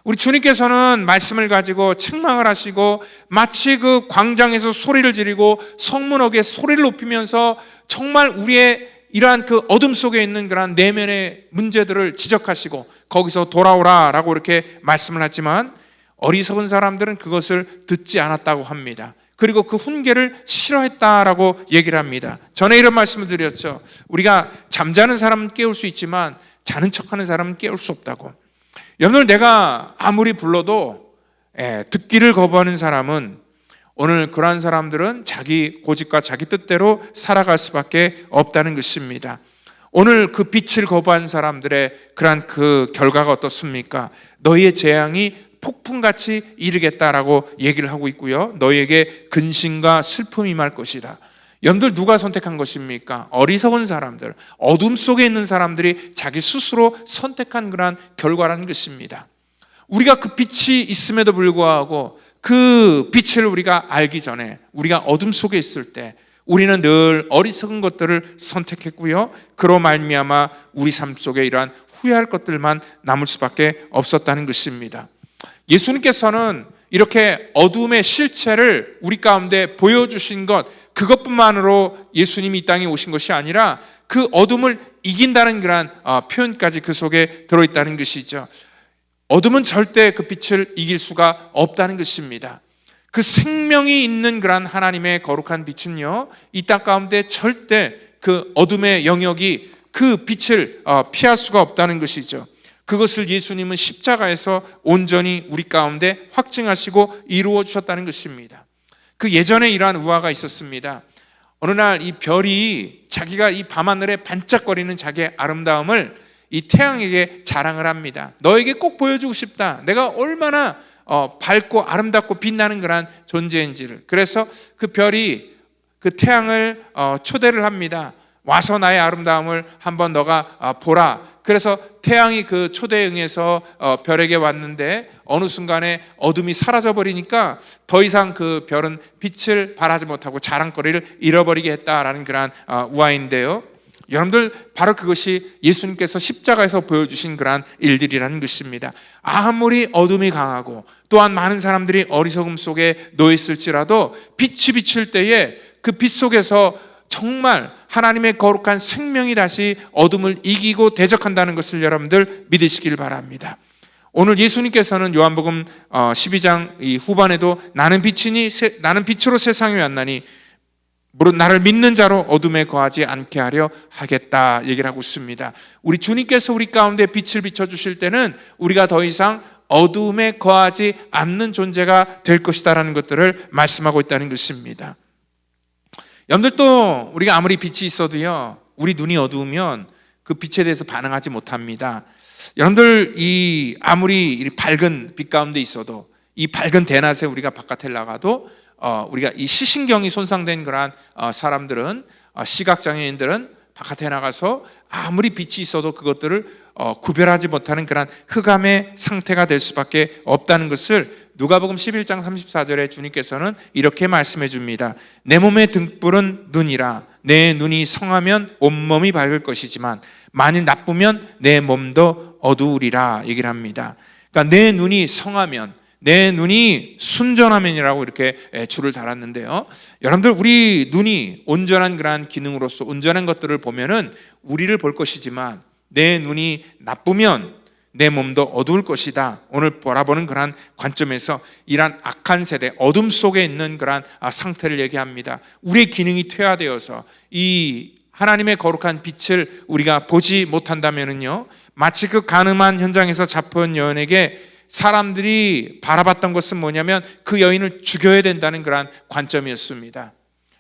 우리 주님께서는 말씀을 가지고 책망을 하시고 마치 그 광장에서 소리를 지르고 성문 어기에 소리를 높이면서 정말 우리의 이러한 그 어둠 속에 있는 그런 내면의 문제들을 지적하시고 거기서 돌아오라 라고 이렇게 말씀을 하지만, 어리석은 사람들은 그것을 듣지 않았다고 합니다. 그리고 그 훈계를 싫어했다라고 얘기를 합니다. 전에 이런 말씀을 드렸죠. 우리가 잠자는 사람은 깨울 수 있지만 자는 척하는 사람은 깨울 수 없다고. 여러분, 내가 아무리 불러도 듣기를 거부하는 사람은, 오늘 그러한 사람들은 자기 고집과 자기 뜻대로 살아갈 수밖에 없다는 것입니다. 오늘 그 빛을 거부한 사람들의 그러한 그 결과가 어떻습니까? 너희의 재앙이 폭풍같이 이르겠다라고 얘기를 하고 있고요, 너희에게 근심과 슬픔이 임할 것이다. 여러분들, 누가 선택한 것입니까? 어리석은 사람들, 어둠 속에 있는 사람들이 자기 스스로 선택한 그러한 결과라는 것입니다. 우리가 그 빛이 있음에도 불구하고 그 빛을 우리가 알기 전에, 우리가 어둠 속에 있을 때 우리는 늘 어리석은 것들을 선택했고요, 그로 말미암아 우리 삶 속에 이러한 후회할 것들만 남을 수밖에 없었다는 것입니다. 예수님께서는 이렇게 어둠의 실체를 우리 가운데 보여주신 것, 그것뿐만으로 예수님이 이 땅에 오신 것이 아니라 그 어둠을 이긴다는 그러한 표현까지 그 속에 들어있다는 것이죠. 어둠은 절대 그 빛을 이길 수가 없다는 것입니다. 그 생명이 있는 그러한 하나님의 거룩한 빛은요, 이 땅 가운데 절대 그 어둠의 영역이 그 빛을 피할 수가 없다는 것이죠. 그것을 예수님은 십자가에서 온전히 우리 가운데 확증하시고 이루어 주셨다는 것입니다. 그 예전에 이러한 우화가 있었습니다. 어느 날 이 별이 자기가 이 밤하늘에 반짝거리는 자기의 아름다움을 이 태양에게 자랑을 합니다. 너에게 꼭 보여주고 싶다, 내가 얼마나 밝고 아름답고 빛나는 그런 존재인지를. 그래서 그 별이 그 태양을 초대를 합니다. 와서 나의 아름다움을 한번 너가 보라. 그래서 태양이 그 초대에 응해서 별에게 왔는데 어느 순간에 어둠이 사라져 버리니까 더 이상 그 별은 빛을 발하지 못하고 자랑거리를 잃어버리게 했다라는 그러한 우화인데요. 여러분들, 바로 그것이 예수님께서 십자가에서 보여주신 그러한 일들이라는 것입니다. 아무리 어둠이 강하고 또한 많은 사람들이 어리석음 속에 놓여 있을지라도 빛이 비칠 때에 그 빛 속에서 정말 하나님의 거룩한 생명이 다시 어둠을 이기고 대적한다는 것을 여러분들 믿으시길 바랍니다. 오늘 예수님께서는 요한복음 12장 이 후반에도 나는 빛으로 세상에 왔나니 무릇 나를 믿는 자로 어둠에 거하지 않게 하려 하겠다 얘기를 하고 있습니다. 우리 주님께서 우리 가운데 빛을 비춰주실 때는 우리가 더 이상 어둠에 거하지 않는 존재가 될 것이다라는 것들을 말씀하고 있다는 것입니다. 여러분들, 또 우리가 아무리 빛이 있어도요, 우리 눈이 어두우면 그 빛에 대해서 반응하지 못합니다. 여러분들, 이 아무리 밝은 빛 가운데 있어도 이 밝은 대낮에 우리가 바깥에 나가도 우리가 이 시신경이 손상된 그러한 사람들은, 시각장애인들은 바깥에 나가서 아무리 빛이 있어도 그것들을 구별하지 못하는 그런 흑암의 상태가 될 수밖에 없다는 것을 누가복음 11장 34절에 주님께서는 이렇게 말씀해 줍니다. 내 몸의 등불은 눈이라. 내 눈이 성하면 온몸이 밝을 것이지만 만일 나쁘면 내 몸도 어두우리라 얘기를 합니다. 그러니까 내 눈이 성하면, 내 눈이 순전하면이라고 이렇게 줄을 달았는데요. 여러분들, 우리 눈이 온전한 그러한 기능으로서 온전한 것들을 보면은 우리를 볼 것이지만 내 눈이 나쁘면 내 몸도 어두울 것이다. 오늘 바라보는 그러한 관점에서 이러한 악한 세대, 어둠 속에 있는 그러한 상태를 얘기합니다. 우리의 기능이 퇴화되어서 이 하나님의 거룩한 빛을 우리가 보지 못한다면은요, 마치 그 간음한 현장에서 잡혀온 여인에게 사람들이 바라봤던 것은 뭐냐면 그 여인을 죽여야 된다는 그러한 관점이었습니다.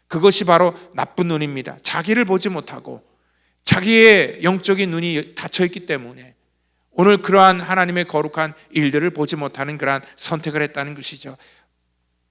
그것이 바로 나쁜 눈입니다. 자기를 보지 못하고 자기의 영적인 눈이 닫혀있기 때문에 오늘 그러한 하나님의 거룩한 일들을 보지 못하는 그러한 선택을 했다는 것이죠.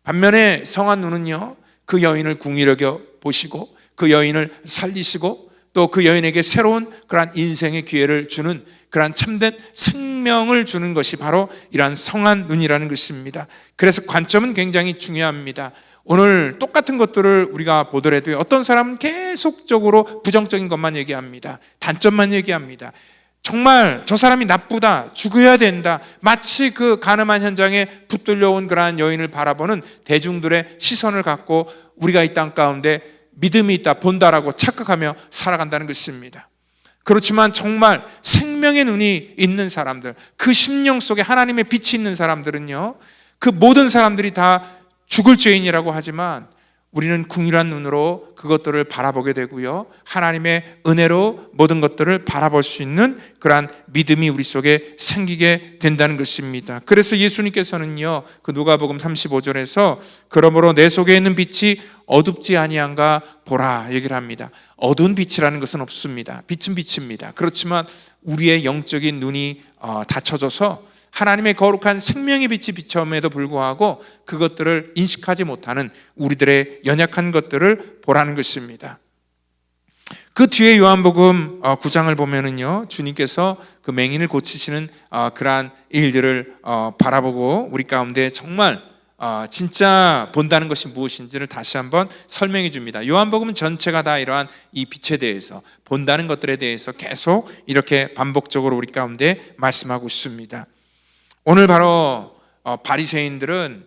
반면에 성한 눈은요, 그 여인을 궁히 여겨 보시고 그 여인을 살리시고 또 그 여인에게 새로운 그러한 인생의 기회를 주는 그러한 참된 생명을 주는 것이 바로 이러한 성한 눈이라는 것입니다. 그래서 관점은 굉장히 중요합니다. 오늘 똑같은 것들을 우리가 보더라도 어떤 사람은 계속적으로 부정적인 것만 얘기합니다. 단점만 얘기합니다. 정말 저 사람이 나쁘다, 죽어야 된다, 마치 그 간음한 현장에 붙들려온 그러한 여인을 바라보는 대중들의 시선을 갖고 우리가 이 땅 가운데 믿음이 있다, 본다라고 착각하며 살아간다는 것입니다. 그렇지만 정말 생명의 눈이 있는 사람들, 그 심령 속에 하나님의 빛이 있는 사람들은요, 그 모든 사람들이 다 죽을 죄인이라고 하지만 우리는 궁일한 눈으로 그것들을 바라보게 되고요, 하나님의 은혜로 모든 것들을 바라볼 수 있는 그러한 믿음이 우리 속에 생기게 된다는 것입니다. 그래서 예수님께서는요, 그 누가복음 35절에서 그러므로 내 속에 있는 빛이 어둡지 아니한가 보라 얘기를 합니다. 어두운 빛이라는 것은 없습니다. 빛은 빛입니다. 그렇지만 우리의 영적인 눈이 닫혀져서 하나님의 거룩한 생명의 빛이 비춰옴에도 불구하고 그것들을 인식하지 못하는 우리들의 연약한 것들을 보라는 것입니다. 그 뒤에 요한복음 9장을 보면은요, 주님께서 그 맹인을 고치시는 그러한 일들을 바라보고 우리 가운데 정말 진짜 본다는 것이 무엇인지를 다시 한번 설명해 줍니다. 요한복음 전체가 다 이러한 이 빛에 대해서, 본다는 것들에 대해서 계속 이렇게 반복적으로 우리 가운데 말씀하고 있습니다. 오늘 바로 바리새인들은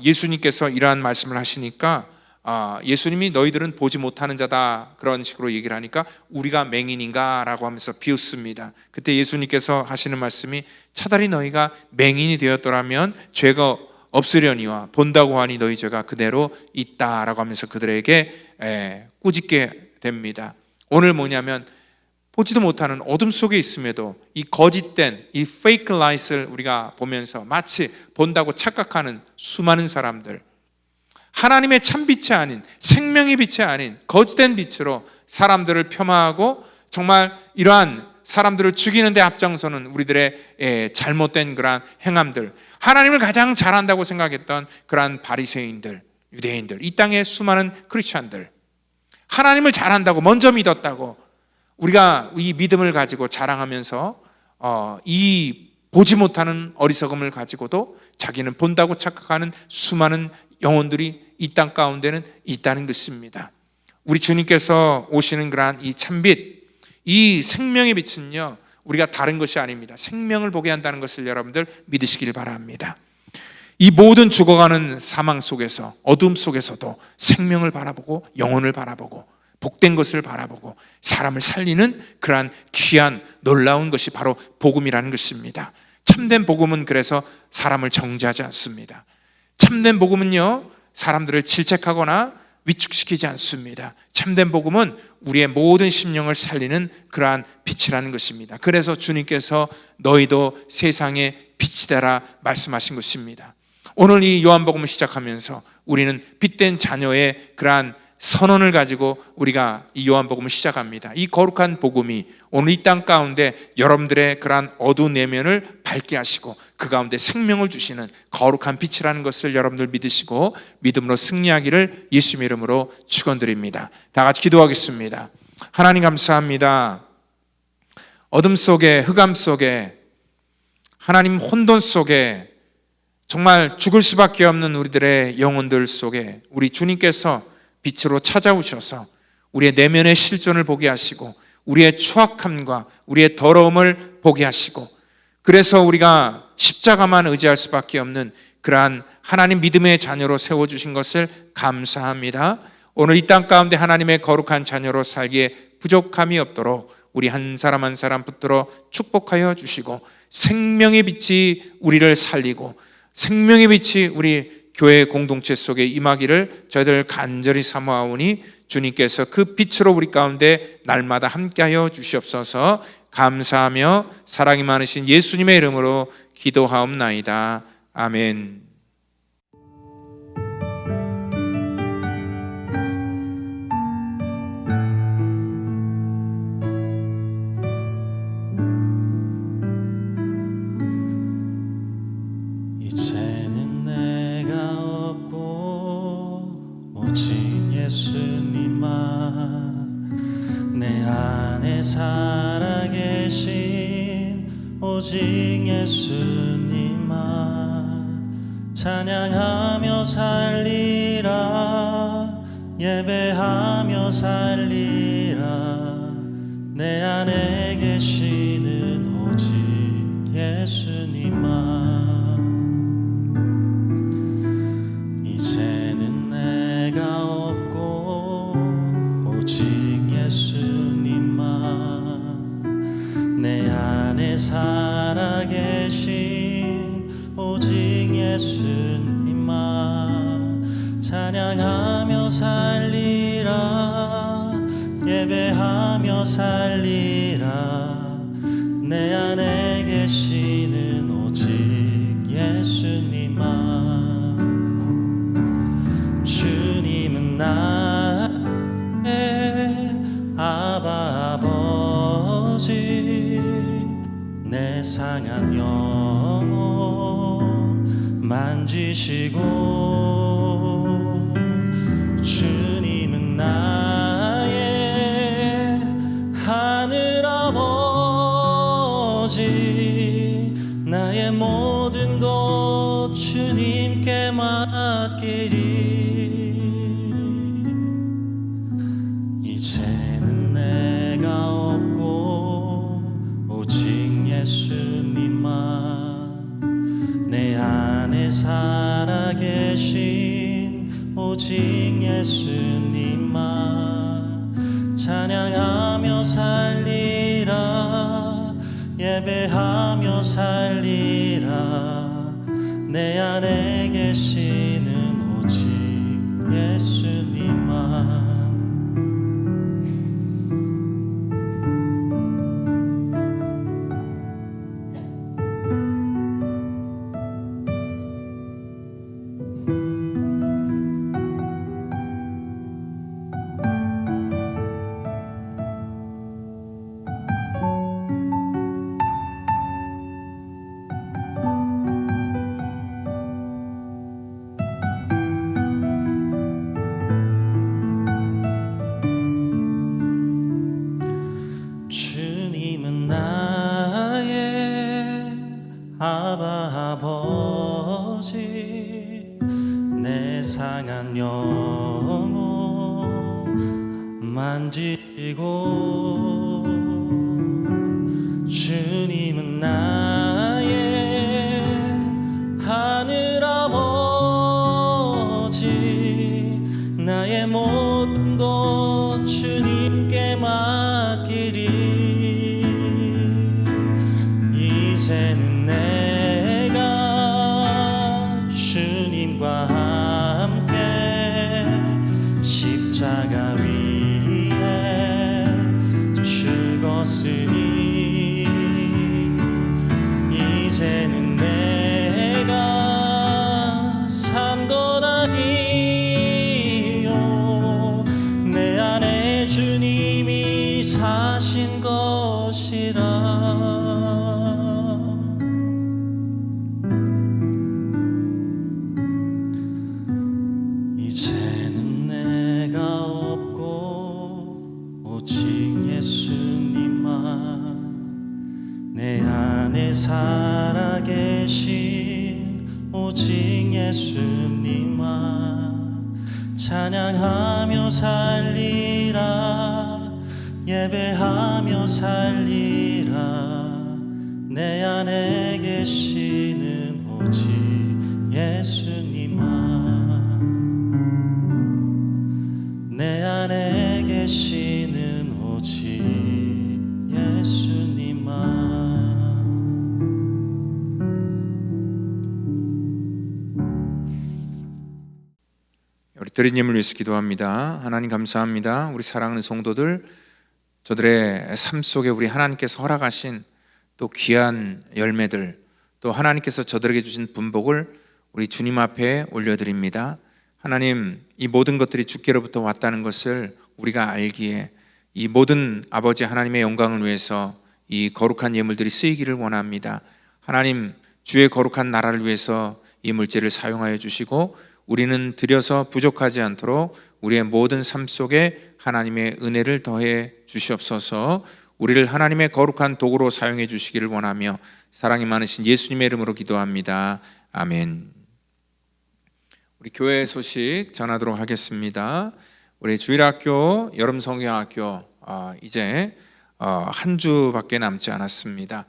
예수님께서 이러한 말씀을 하시니까 예수님이 너희들은 보지 못하는 자다 그런 식으로 얘기를 하니까 우리가 맹인인가 라고 하면서 비웃습니다. 그때 예수님께서 하시는 말씀이 차라리 너희가 맹인이 되었더라면 죄가 없으려니와 본다고 하니 너희 죄가 그대로 있다라고 하면서 그들에게 꾸짖게 됩니다. 오늘 뭐냐면 보지도 못하는 어둠 속에 있음에도 이 거짓된 이 fake light을 우리가 보면서 마치 본다고 착각하는 수많은 사람들, 하나님의 참빛이 아닌, 생명의 빛이 아닌 거짓된 빛으로 사람들을 폄하하고 정말 이러한 사람들을 죽이는 데 앞장서는 우리들의 잘못된 그러한 행함들, 하나님을 가장 잘한다고 생각했던 그러한 바리새인들, 유대인들, 이 땅의 수많은 크리스찬들, 하나님을 잘한다고 먼저 믿었다고 우리가 이 믿음을 가지고 자랑하면서 이 보지 못하는 어리석음을 가지고도 자기는 본다고 착각하는 수많은 영혼들이 이 땅 가운데는 있다는 것입니다. 우리 주님께서 오시는 그러한 이 참빛, 이 생명의 빛은요, 우리가 다른 것이 아닙니다. 생명을 보게 한다는 것을 여러분들 믿으시길 바랍니다. 이 모든 죽어가는 사망 속에서, 어둠 속에서도 생명을 바라보고 영혼을 바라보고 복된 것을 바라보고 사람을 살리는 그러한 귀한 놀라운 것이 바로 복음이라는 것입니다. 참된 복음은 그래서 사람을 정죄하지 않습니다. 참된 복음은요, 사람들을 질책하거나 위축시키지 않습니다. 참된 복음은 우리의 모든 심령을 살리는 그러한 빛이라는 것입니다. 그래서 주님께서 너희도 세상의 빛이 되라 말씀하신 것입니다. 오늘 이 요한복음을 시작하면서 우리는 빛된 자녀의 그러한 선언을 가지고 우리가 이 요한복음을 시작합니다. 이 거룩한 복음이 오늘 이 땅 가운데 여러분들의 그러한 어두운 내면을 밝게 하시고 그 가운데 생명을 주시는 거룩한 빛이라는 것을 여러분들 믿으시고 믿음으로 승리하기를 예수님의 이름으로 축원드립니다. 다 같이 기도하겠습니다. 하나님 감사합니다. 어둠 속에, 흑암 속에, 하나님 혼돈 속에 정말 죽을 수밖에 없는 우리들의 영혼들 속에 우리 주님께서 빛으로 찾아오셔서 우리의 내면의 실존을 보게 하시고 우리의 추악함과 우리의 더러움을 보게 하시고, 그래서 우리가 십자가만 의지할 수밖에 없는 그러한 하나님 믿음의 자녀로 세워주신 것을 감사합니다. 오늘 이 땅 가운데 하나님의 거룩한 자녀로 살기에 부족함이 없도록 우리 한 사람 한 사람 붙들어 축복하여 주시고 생명의 빛이 우리를 살리고 생명의 빛이 우리 교회 공동체 속에 임하기를 저희들 간절히 사모하오니 주님께서 그 빛으로 우리 가운데 날마다 함께하여 주시옵소서. 감사하며 사랑이 많으신 예수님의 이름으로 기도하옵나이다. 아멘. 이제는 내가 없고 오직 예수님만, 내 안에 살아계신 오직 예수님만 찬양하며 살리라, 예배하며 살리라. 내 안에 계시는 오직 예수님만. 이제는 내가 없고 오직 예수님만, 내 안에 살아계신 오직 예수님만 찬양하며 살리라, 예배하며 살리라. 내 안에 계시는 오직 예수님만. 주님은 나의 아바 아버지, 내 상한 영혼 만지시고, 주님은 나의 하늘 아버지, 나의 모든 것 주님께 맡기리. 이제는 내가 없고 오직 예수님만, 내 안에 살아계신 오직 예수님만 찬양하며 살리라, 예배하며 살리라. 내 안에 계시는 오직 예수님만. 아바 아버지 내 상한 영혼 만지고 주님은 나의 하늘 아버지 나의 모든 것 주님께 맡기리 이제는 내가 주님과 함께 십자가 위에 죽었으니 이제는 내가 산 것 아니요 내 안에 주님이 사신 것이라 이제는 내가 없고 오직 예수님만 내 안에 살아계신 오직 예수님만 찬양하며 살리라 예배하며 살리라 내 안에 계시는 오직 예수님만 내 안에 계시는 오직 예수님만 우리 드리님을 위해서 기도합니다. 하나님 감사합니다. 우리 사랑하는 성도들, 저들의 삶 속에 우리 하나님께서 허락하신 또 귀한 열매들, 또 하나님께서 저들에게 주신 분복을 우리 주님 앞에 올려드립니다. 하나님, 이 모든 것들이 주께로부터 왔다는 것을 우리가 알기에 이 모든 아버지 하나님의 영광을 위해서 이 거룩한 예물들이 쓰이기를 원합니다. 하나님, 주의 거룩한 나라를 위해서 이 물질을 사용하여 주시고 우리는 드려서 부족하지 않도록 우리의 모든 삶 속에 하나님의 은혜를 더해 주시옵소서. 우리를 하나님의 거룩한 도구로 사용해 주시기를 원하며 사랑이 많으신 예수님의 이름으로 기도합니다. 아멘. 우리 교회 소식 전하도록 하겠습니다. 우리 주일학교 여름성경학교 이제 한 주밖에 남지 않았습니다.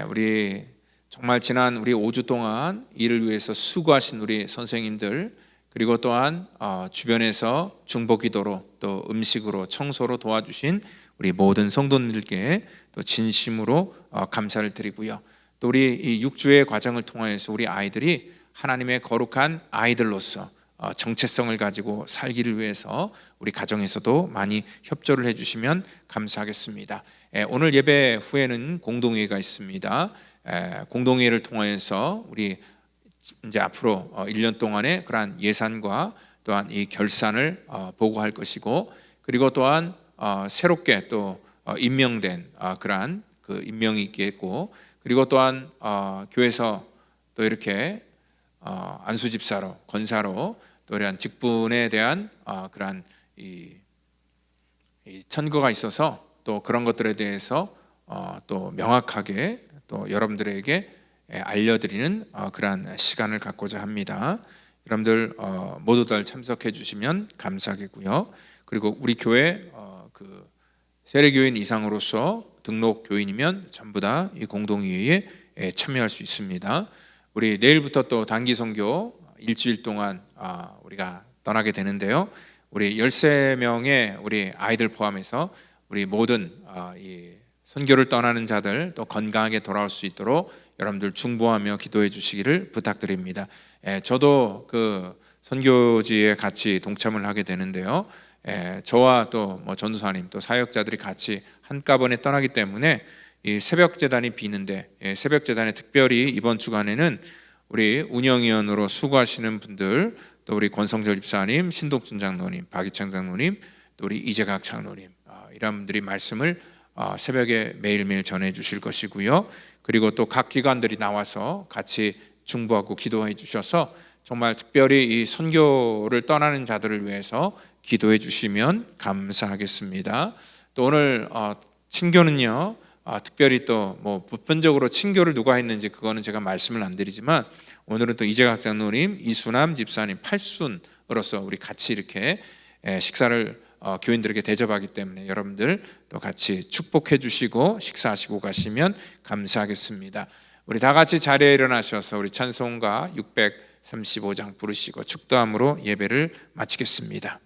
우리 정말 지난 우리 5주 동안 이를 위해서 수고하신 우리 선생님들, 그리고 또한 주변에서 중보기도로 또 음식으로 청소로 도와주신 우리 모든 성도님들께 또 진심으로 감사를 드리고요. 또 우리 이 6주의 과정을 통하여서 우리 아이들이 하나님의 거룩한 아이들로서 정체성을 가지고 살기를 위해서 우리 가정에서도 많이 협조를 해주시면 감사하겠습니다. 오늘 예배 후에는 공동회의가 있습니다. 공동회의를 통하여서 우리 이제 앞으로 1년 동안의 그러한 예산과 또한 이 결산을 보고할 것이고, 그리고 또한 새롭게 또 임명된 그러한 그 임명이 있겠고, 그리고 또한 교회에서 또 이렇게 안수집사로, 권사로 또 이러한 직분에 대한 그러한 이 천거가 있어서 또 그런 것들에 대해서 또 명확하게 또 여러분들에게 알려드리는 그러한 시간을 갖고자 합니다. 여러분들 모두 다 참석해 주시면 감사하겠고요. 그리고 우리 교회 그 세례교인 이상으로서 등록 교인이면 전부 다 이 공동회의에 참여할 수 있습니다. 우리 내일부터 또 단기 선교 일주일 동안 우리가 떠나게 되는데요. 우리 13명의 우리 아이들 포함해서 우리 모든 이 선교를 떠나는 자들 또 건강하게 돌아올 수 있도록 여러분들 중보하며 기도해 주시기를 부탁드립니다. 저도 그 선교지에 같이 동참을 하게 되는데요. 저와 또 전도사님 또 사역자들이 같이 한꺼번에 떠나기 때문에 이 새벽 재단이 비는데, 새벽 재단에 특별히 이번 주간에는 우리 운영위원으로 수고하시는 분들, 또 우리 권성절 집사님, 신동준 장로님, 박희창 장로님, 또 우리 이재각 장로님, 이런 분들이 말씀을 새벽에 매일매일 전해 주실 것이고요. 그리고 또 각 기관들이 나와서 같이 중보하고 기도해 주셔서 정말 특별히 이 선교를 떠나는 자들을 위해서 기도해 주시면 감사하겠습니다. 또 오늘 친교는요 특별히 또 뭐 보편적으로 친교를 누가 했는지 그거는 제가 말씀을 안 드리지만 오늘은 또 이재각 장로님, 이수남 집사님 8순으로서 우리 같이 이렇게 식사를 교인들에게 대접하기 때문에 여러분들 또 같이 축복해 주시고 식사하시고 가시면 감사하겠습니다. 우리 다 같이 자리에 일어나셔서 우리 찬송가 635장 부르시고 축도함으로 예배를 마치겠습니다.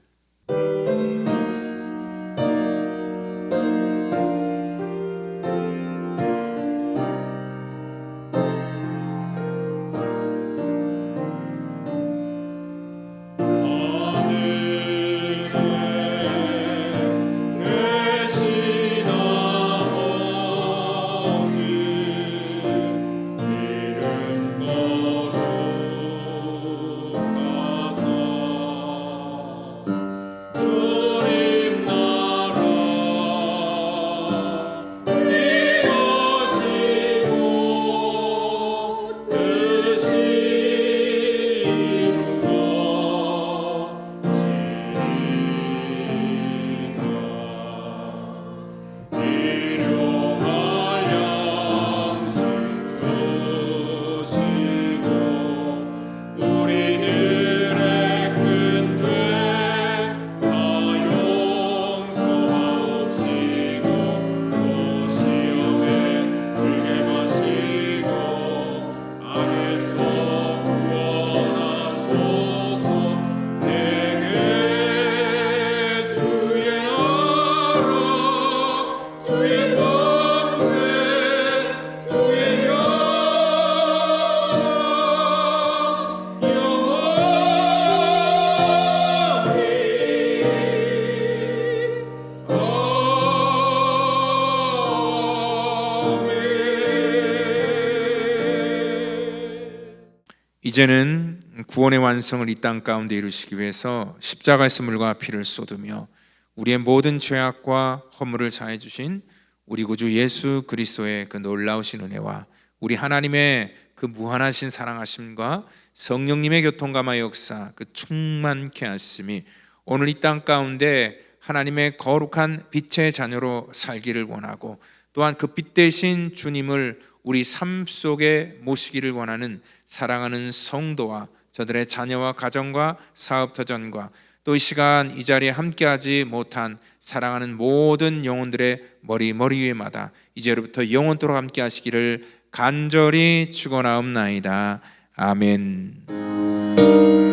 이제는 구원의 완성을 이 땅 가운데 이루시기 위해서 십자가에서 물과 피를 쏟으며 우리의 모든 죄악과 허물을 사해 주신 우리 구주 예수 그리스도의 그 놀라우신 은혜와 우리 하나님의 그 무한하신 사랑하심과 성령님의 교통감화 역사 그 충만케 하심이 오늘 이 땅 가운데 하나님의 거룩한 빛의 자녀로 살기를 원하고 또한 그 빛 대신 주님을 우리 삶 속에 모시기를 원하는 사랑하는 성도와 저들의 자녀와 가정과 사업터전과 또 이 시간 이 자리에 함께하지 못한 사랑하는 모든 영혼들의 머리 위에마다 이제로부터 영원토록 함께하시기를 간절히 축원하옵나이다. 아멘.